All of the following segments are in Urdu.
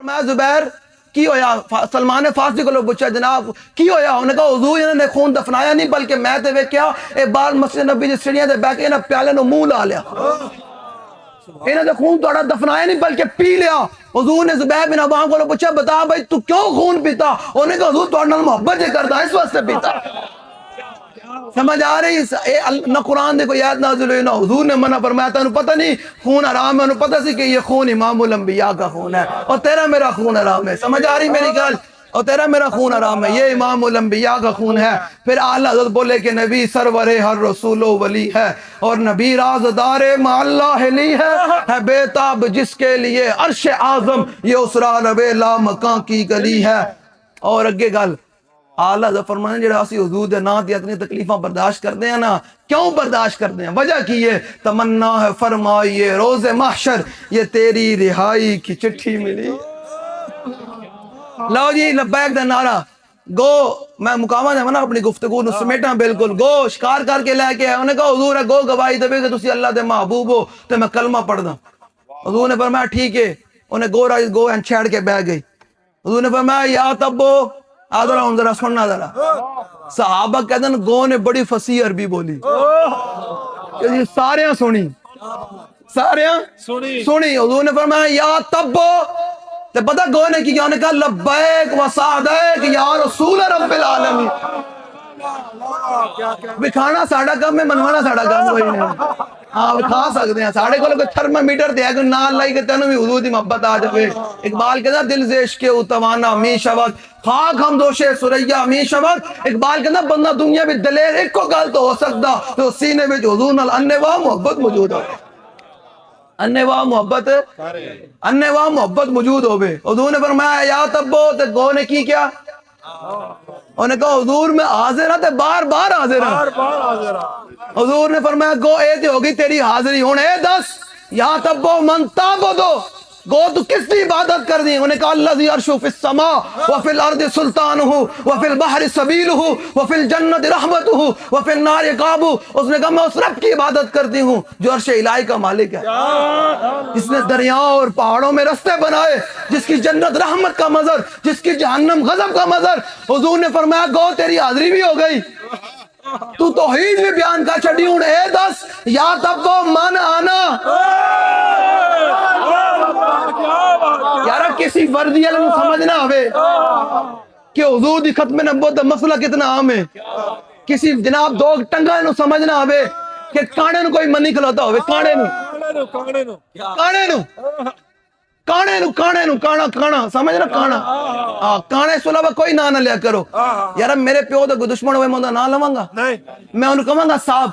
میں زبیر کی ہویا سلمان فارسی کو لوگ پوچھا جناب کی ہویا انہوں نے کہا حضور انہوں نے خون دفنایا نہیں بلکہ میں تے ویکھیا ایک بار مسجد نبی دی سیڑھیاں تے بیٹھ کے انہاں پیالے نو منہ لا لیا انہوں نے خون توڑا دفنایا نہیں بلکہ پی لیا حضور نے زبیر بن عوام کو لوگ پوچھا بتا بھائی تو کیوں خون پیتا انہوں نے کہا حضور توڑنا محبت ہی کرتا اس وقت سے پیتا سمجھ آ رہی نہ قرآن دے کوئی آیت نازل ہوئی نہ حضور نے منع فرمایا تھا انہوں پتہ نہیں خون حرام ہے انہوں پتہ سی کہ یہ خون امام الانبیاء کا خون ہے اور تیرا میرا خون حرام ہے سمجھ آ رہی میری گل اور تیرا میرا خون حرام ہے یہ امام الانبیاء کا خون ہے پھر اعلیٰ حضرت بولے کہ نبی سرور ہر رسول و ولی ہے اور نبی رازدار اللہ لی ہے بے تاب جس کے لیے عرش اعظم یہ اسرار ربے لا مکان کی گلی ہے اور اگے گل اعلیٰ حضرت فرمانے جڑا اسی حضور دے نام دی اتنی تکلیفاں برداشت کرتے ہیں نا کیوں برداشت کرتے ہیں وجہ کی ہے تمنا ہے فرمائیے روز محشر یہ تیری رہائی کی چٹھی ملی لو جی لبیک دا نعرہ گو میں مقامہ دے منا اپنی گفتگو نو سمیٹا بالکل گو شکار کر کے لے کے انہوں نے کہا حضور ہے گو گواہی دے کہ تسی اللہ دے محبوب ہو تو میں کلمہ پڑھ دا حضور نے فرمایا ٹھیک ہے انہیں گو رائز گو ہیں چھیڑ کے بہ گئی حضور نے فرمایا یا تبو آدھرا ہوں ذرا سننا ذرا صحابہ کہتے ہیں گو نے بڑی فصیح عربی بولی ساریاں سنی ساریاں سنی حضور نے فرمایا یا تبو تے پتہ گو نے کی کیا نے کہا لبیک و سعدیک یا رسول رب العالمین بکھانا ساڑھا کم ہے منوانا ساڑھا کم ہوئی نہیں ہاں کھا سکتے ہیں ساڑھے کو لوگ تھرمامیٹر دیا کہ نہ لائی کہ تینوں بھی حضور دی محبت آ جائے اقبال کہتا دل زیش کے اتوانا می شود خاک ہم دوشے سریا می شود اقبال کہتا بندہ دنیا بھی دلیر ایک کو گل تو ہو سکتا تو سینے میں حضور نال انواع محبت موجود ہو انواع محبت موجود ہو بے حضور نے فرمایا یا تبو تے گو نے کی کیا انہوں نے کہا حضور میں حاضر ہاں تے بار بار حاضر ہاں حضور نے فرمایا گو اے تے ہوگی تیری حاضری ہوں اے دس یا تبو من تابدو گو تو کس کی عبادت کر دی انہوں نے کہا اللذی عرشو فی السماء وفی الارض سلطانہو وفی البحر سبیلہو وفی الجنت رحمتہو وفی النار عقابہو اس نے کہا میں اس رب کی عبادت کرتی ہوں جو عرش الہی کا مالک ہے جس نے دریاؤں اور پہاڑوں میں رستے بنائے جس کی جنت رحمت کا مظہر جس کی جہنم غضب کا مظہر حضور نے فرمایا گو تیری حاضری بھی ہو گئی تو توحید بھی بیان کا چھڑی ہوں اے دس یا تب وہ من آنا یارہ کسی وردی علم سمجھنا ہوئے کہ حضور دی ختم نبوت مسئلہ کتنا عام ہے کسی جناب دو ٹنگا انہوں سمجھنا ہوئے کہ کانے نو کوئی منی کھلوتا ہوئے کانے نو کانا سمجھنا کانا کانے سے علاوہ کوئی نہ لیا کرو یارہ میرے پیو تو کوئی دشمن ہوئے میں نہ لواں گا میں انہوں کہاں گا صاحب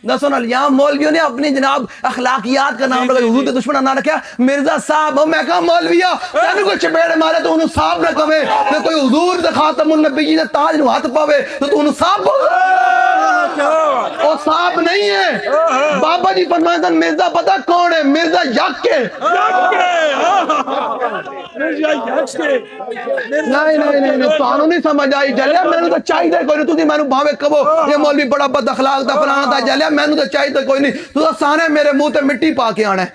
دسو نا یہاں مولویوں نے اپنی جناب اخلاقیات کا نام رکھا حضور کے دشمن نہ رکھا مرزا صاحب میں کہا مولویہ تینو کوئی چپیڑ مارے تو انہوں صاحب نہ کہے تو کوئی حضور دے خاتم النبی دے تاج نو ہاتھ پاوے تو انہوں صاحب بول وہ صاحب نہیں ہے بابا جی فرمائے تھا مرزا پتہ کون ہے مرزا یک کے نہیں تو نہیں سمجھ آئی جلیا میں نے تو چاہی دے کوئی نہیں تو دی میں نے بھاوے کبو یہ مولوی بڑا بد اخلاق دا فلانا دا جلیا میں نے تو چاہی دے کوئی نہیں تو سانے میرے منہ تے مٹی پا کے آنا ہے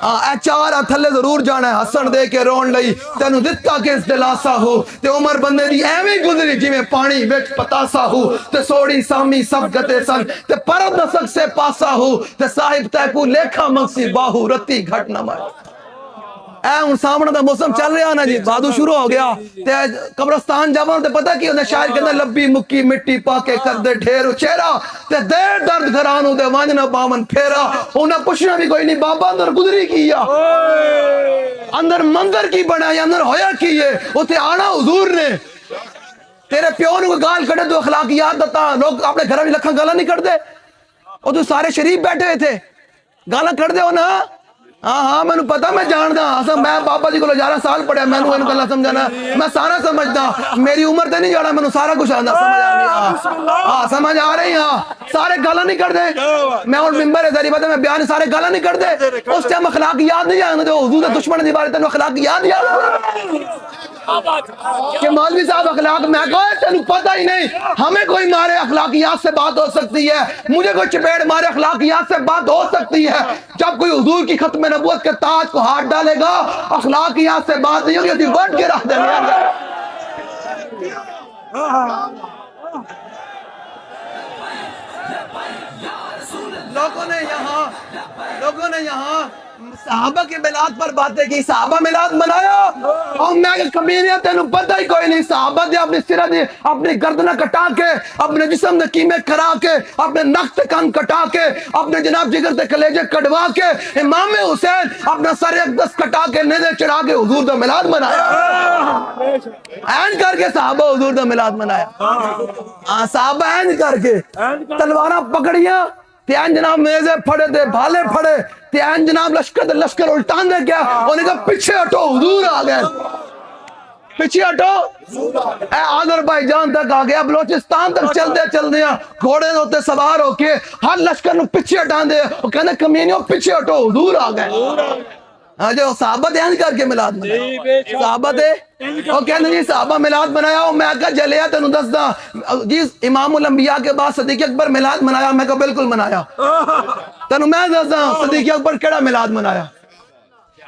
اے چار تھلے ضرور جانا ہے حسن دے کے رون لئی تینو دتا کے اس دلاسا ہو تے عمر بندے دی ایویں گزری جی میں پانی وچ پتاسا ہو تے سوڑی سامی سب گتے سن تے پرد نسک سے پاسا ہو تے صاحب تیکو لیکھا منسی باہو رتی گھٹ نہ مائے اے ان سامنے دا موسم چل رہا نا جی بادو شروع ہو گیا تے قبرستان جاواں تے پتہ کی ہوندے شاعر کہندا لبی مکی مٹی پا کے کر دے ڈھیر چہرہ تے دے درد گھرانوں دے وانج نہ باون پھیرا انہاں پوچھنا بھی کوئی نہیں بابا اندر گزری کی یا اندر منظر کی بنایا اندر ہویا کی ہے اوتھے آنا حضور نے تیرے پیو نو گال کڈے تو اخلاقیات دتا لوگ اپنے گھر وچ لکھاں گالاں نہیں کڈدے او تو سارے شریف بیٹھے ہوئے تھے گالاں کڈدے ہو نا ہاں میں نے پتا میں جاندا میں بابا جی کو 11 سال پڑھیا میں نے گلا سمجھانا میں سارا سمجھدا میری عمر تے نہیں جانا میں سارا کچھ آندا سمجھ آ رہی ہاں سمجھ آ رہی ہاں سارے گالاں نہیں کر دے میں اور منبر ہے پتہ میں بیان سارے گالاں نہیں کر دے اس ٹائم اخلاقیات نہیں جانتے حضور دے دشمن دی بارے تینوں اخلاقیات یاد کہ مولوی صاحب اخلاق میں کہا تینوں پتہ ہی نہیں ہمیں کوئی مارے اخلاقیات سے بات ہو سکتی ہے مجھے کوئی چپیڑ مارے اخلاقیات سے بات ہو سکتی ہے جب کوئی حضور کی ختم نبوت کے تاج کو ہاتھ ڈالے گا اخلاق کی یاد سے بات نہیں ہوگی ورڈ کے راہ دے لوگوں نے یہاں صحابہ کی میلاد پر باتیں کی صحابہ میلاد منایا اور میں کہ کمینے تینوں پتہ ہی کوئی نہیں صحابہ دے اپنی سرہ دی اپنی گردنہ کٹا کے اپنے جسم دے قیمے کرا کے اپنے نخت کان کٹا کے اپنے جناب جگر دے کلیجے کٹوا کے امام حسین اپنا سر اقدس کٹا کے نیزے چڑھا کے حضور دا میلاد منایا این کر کے صحابہ حضور دا میلاد منایا صحابہ این کر کے تلواراں پکڑیاں تیان جناب میزے پھڑے دے بھالے پھڑے تیان جناب لشکر الٹان دے گیا انہیں کہا پیچھے ہٹو حضور آ گئے پیچھے ہٹو اے آذربائیجان تک آ گیا بلوچستان تک چل دیا گھوڑے ہوتے سوار ہو کے ہر لشکر نو پیچھے ہٹان دے وہ کہنے کمینیوں پیچھے ہٹو حضور آ گئے جو صحابہ دین کر کے میلاد منایا صحابہ دے وہ کہنے جی صحابہ میلاد منایا میں کہا جلیا تینوں دس دا جی امام الانبیاء کے بعد صدیق اکبر میلاد منایا میں کہا بالکل منایا تینوں میں دس دا صدیق اکبر کیڑا میلاد منایا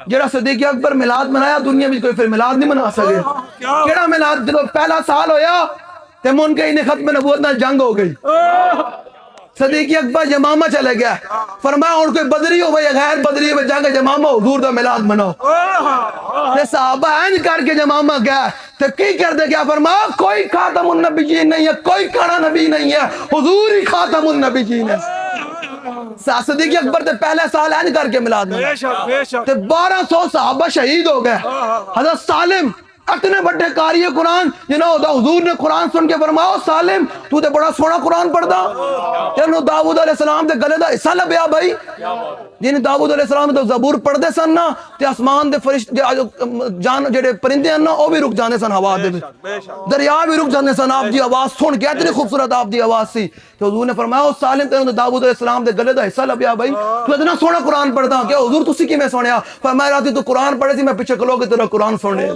جڑا صدیق اکبر میلاد منایا دنیا میں کوئی پھر میلاد نہیں منا سکے کیڑا میلاد جب پہلا سال ہویا تے من کے انہیں ختم نبوت نال جنگ ہو گئی صدیق اکبر یمامہ چلے گیا فرمایا اور کوئی بدری ہو یا غیر بدری ہو جا کے یمامہ حضور دا میلاد مناؤ تے صحابہ این کر کے یمامہ گیا تے کی کر دے گیا فرمایا کوئی خاتم النبیین نہیں ہے کوئی کڑا نبی نہیں ہے حضور ہی خاتم النبیین ہے صدیق اکبر تے پہلے سال این کر کے میلاد منایا تے 1200 صحابہ شہید ہو گئے حضرت سالم اتنے بڑے قاری قرآن جنہوں دا حضور نے قرآن سن کے فرمایا سالم تو تے بڑا سونا قرآن پڑھدا جنہوں داؤد علیہ السلام دے گلے دا حصہ لبیا بھائی جنہیں داؤد علیہ السلام دے زبور پڑھ دے سن نا تے آسمان دے فرشتے جان جڑے پرندے ہیں نا وہ بھی رک جانے سن ہوا دے دریا بھی رک جانے سن آپ دی آواز سن کے اتنی خوبصورت آپ دی آواز سی تو حضور نے فرمایا سالم تے داؤد علیہ السلام دے گلے دا حصہ لبیا بھائی تو اتنا سونا قرآن پڑھدا کہ حضور تسی کی میں سنیا فرمایا راتی تو قرآن پڑھے سی میں پیچھے کھلو کے تیرا قرآن سننے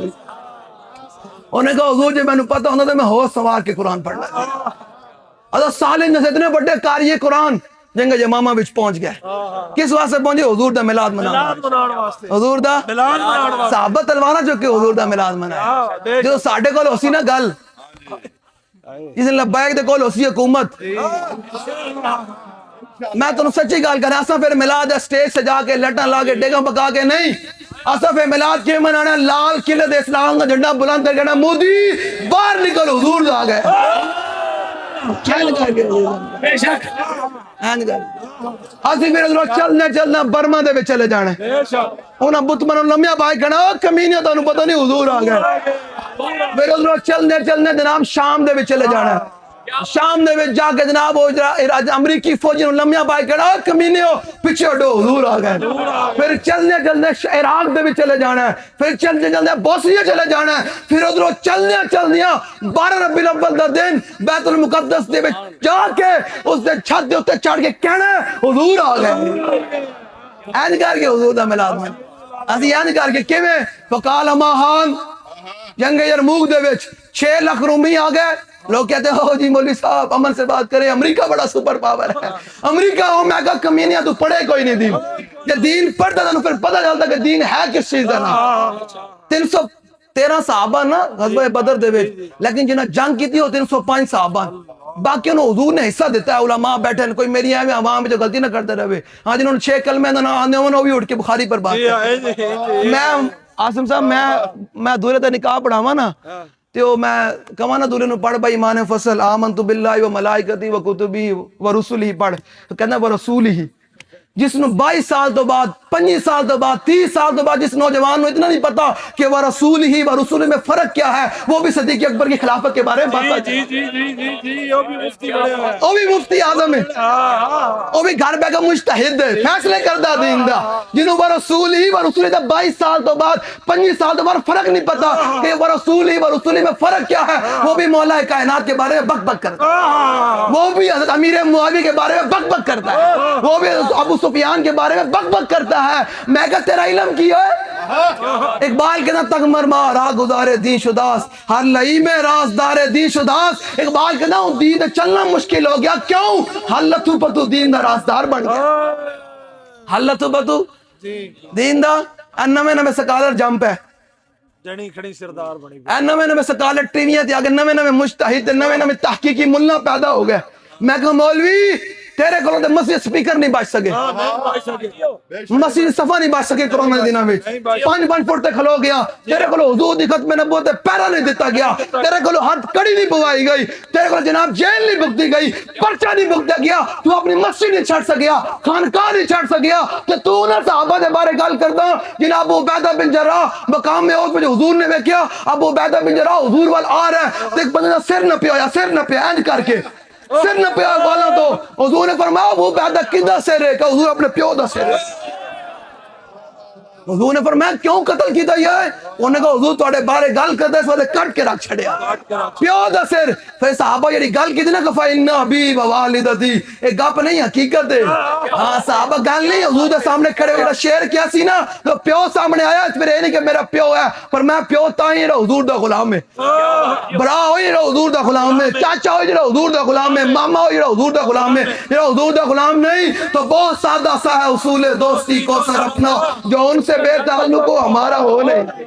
انہیں کہا حضور جب میں نے پتا ہونا تھا میں ہوش سوار کے قرآن پڑھنا ہے حضرت سالم جیسے اتنے بڑے قاری قرآن جنگ یمامہ وچ پہنچ گئے کس واسطے پہنچے حضور دا میلاد منانا حضور دا صحابہ تلوارا جو کہ حضور دا میلاد منایا جو ساڑھے کول ہوسی نا گل جس نے لبائک دے کول ہوسی حکومت میں تو سچی گل کریں اساں پھر میلاد اسٹیج سجا کے لٹاں لا کے ڈیگاں پکا کے نہیں اساں پھر میلاد کے منانا لال قلعے دے اسلام کا جھنڈا بلند کر کے مودی باہر نکل حضور آ گئے چل کر کے بے شک اسی پھر چلنا برما دے چلے جانے انہاں بت منو لمیا بھائی کہنا کمینے تانوں پتہ نہیں حضور آ گئے پھر ادھر چلنے جناب شام دے چلے جانا شام دے وچ جا کے جناب امریکی فوجی نوں لمیا پائے کہنا کمینے ہو پیچھے ہٹو حضور آ گئے پھر چلنے عراق دے وچ چلے جانا ہے پھر چلنے بوسنیا چلے جانا ہے پھر ادھروں چلنے 12 ربیع الاول دا دن بیت المقدس دے وچ جا کے اس دے چھت دے اوتے چڑھ کے کہنا حضور آ گئے این کر کے حضور دا میلاد منایا اسی این کر کے کیویں فقال ماہان جنگ یرموک دے وچ 6 لاکھ رومی آ گئے لوگ کہتے ہیں جی مولوی صاحب امن سے بات کریں امریکہ بڑا سپر پاور ہے امریکہ ہو میں کہا کمینیا تو پڑھے کوئی نہیں دین یہ دین پڑھتا تھا پھر پتہ چلتا کہ دین ہے کس چیز ہے نا 313 صحابہ نا غزوہ بدر دے وچ لیکن جنہاں جنگ کی تھی وہ 305 صحابہ باقی انہوں حضور نے حصہ دیتا ہے علماء بیٹھے ہیں کوئی میری آئے عوام میں جو غلطی نہ کرتے رہے ہاں جنہوں نے 6 کلمے نہ آنے وہ بھی اٹھ کے بخاری پر بات کرتے میں عاصم صاحب میں دورے تے نکاح پڑھاواں نا تو میں کہاں نا دورے نو پڑھ بھائی ایمان فصل آمنت باللہ و ملائکتی و کتبی و رسولی پڑھ تو کہنا و رسولی جس نو 22 سال تو بعد 25 سال تو بعد 30 سال تو بعد جس نوجوان نو اتنا نہیں پتا کہ وہ رسول ہی و رسول میں فرق کیا ہے وہ بھی صدیق اکبر کی خلافت کے بارے میں بات کرتا ہے وہ بھی مفتی اعظم ہے وہ بھی گھر بیٹھا مجتہد ہے فیصلے کردہ دین دا جنہوں وہ رسول ہی و رسول دا 22 سال تو بعد 25 سال تو بعد فرق نہیں پتا کہ وہ رسول ہی و رسول میں فرق کیا ہے وہ بھی مولا کائنات کے بارے میں بک بک کرتا ہے وہ بھی حضرت امیر معاویہ کے بارے میں بک بک کرتا ہے وہ بھی ابو سفیان کے بارے میں بک بک کرتا ہے میں کہا تیرا علم کی ہے اقبال کے نا تک مرما راہ گزارے دین شداس ہر لئی میں رازدار دین شداس اقبال کے نا دین چلنا مشکل ہو گیا کیوں حلتو پتو دین دا رازدار بن گیا حلتو پتو دین دا نویں سکالر جمپ ہے جنی کھڑی سردار بنی نویں سکالر ٹیویاں تے آگے نویں مجتہد نویں تحقیقی ملا پیدا ہو گئے میں کہا مولوی تیرے کولوں تے مسجد سپیکر نہیں بچ سکے مسجد صفا نہیں بچ سکے کرونا دنوں وچ 5 فٹ تے کھلو گیا تیرے کولوں حضور دی ختم نبوت تے پیرا نہیں دتا گیا تیرے کولوں ہاتھ کڑی نہیں پوائی گئی تیرے کولوں جناب جیل نہیں بھگتی گئی پرچہ نہیں بھگتا گیا تو اپنی مسجد نہیں چھڑ سکیا خانقاہ نہیں چھڑ سکیا تے تو نہ صحابہ دے بارے گل کردا جناب ابو عبیدہ بن جراح مقام میں اس وچ حضور نے ویکھیا ابو عبیدہ بن جراح حضور وال آ رہا ہے تے ایک بندے دا سر نہ پیا انج کر کے سر نہ پیا والا تو حضور نے فرمایا وہ پیدا کدا سر ہے کہ حضور اپنے پیو دا سر ہے حضور نے فرمایا کیوں قتل کیتا یہ ہے انہوں نے کہا حضور تواڈے بارے گل کردا اس واسطے کٹ کے رکھ چھڑیا پیو دا سر پھر صحابہ جڑی گل کیتی نا کہ فإن أبي ووالدتي اے گپ نہیں حقیقت ہے ہاں صحابہ گل نہیں حضور دے سامنے کھڑے ہوئے شعر کیا سی نا تو پیو سامنے آیا پھر یہ نہیں کہ میرا پیو ہے پر میں پیو تائیں جڑا حضور دا غلام ہے برا ہوئی جڑا حضور دا غلام ہے چاچا ہوئی جڑا حضور دا غلام ہے ماما ہوئی جڑا حضور دا غلام ہے جڑا حضور دا غلام نہیں تو بہت سادہ سا ہے اصول دوستی کو سر اپنا جو ان سے بے تعلق ہو ہمارا ہو نہیں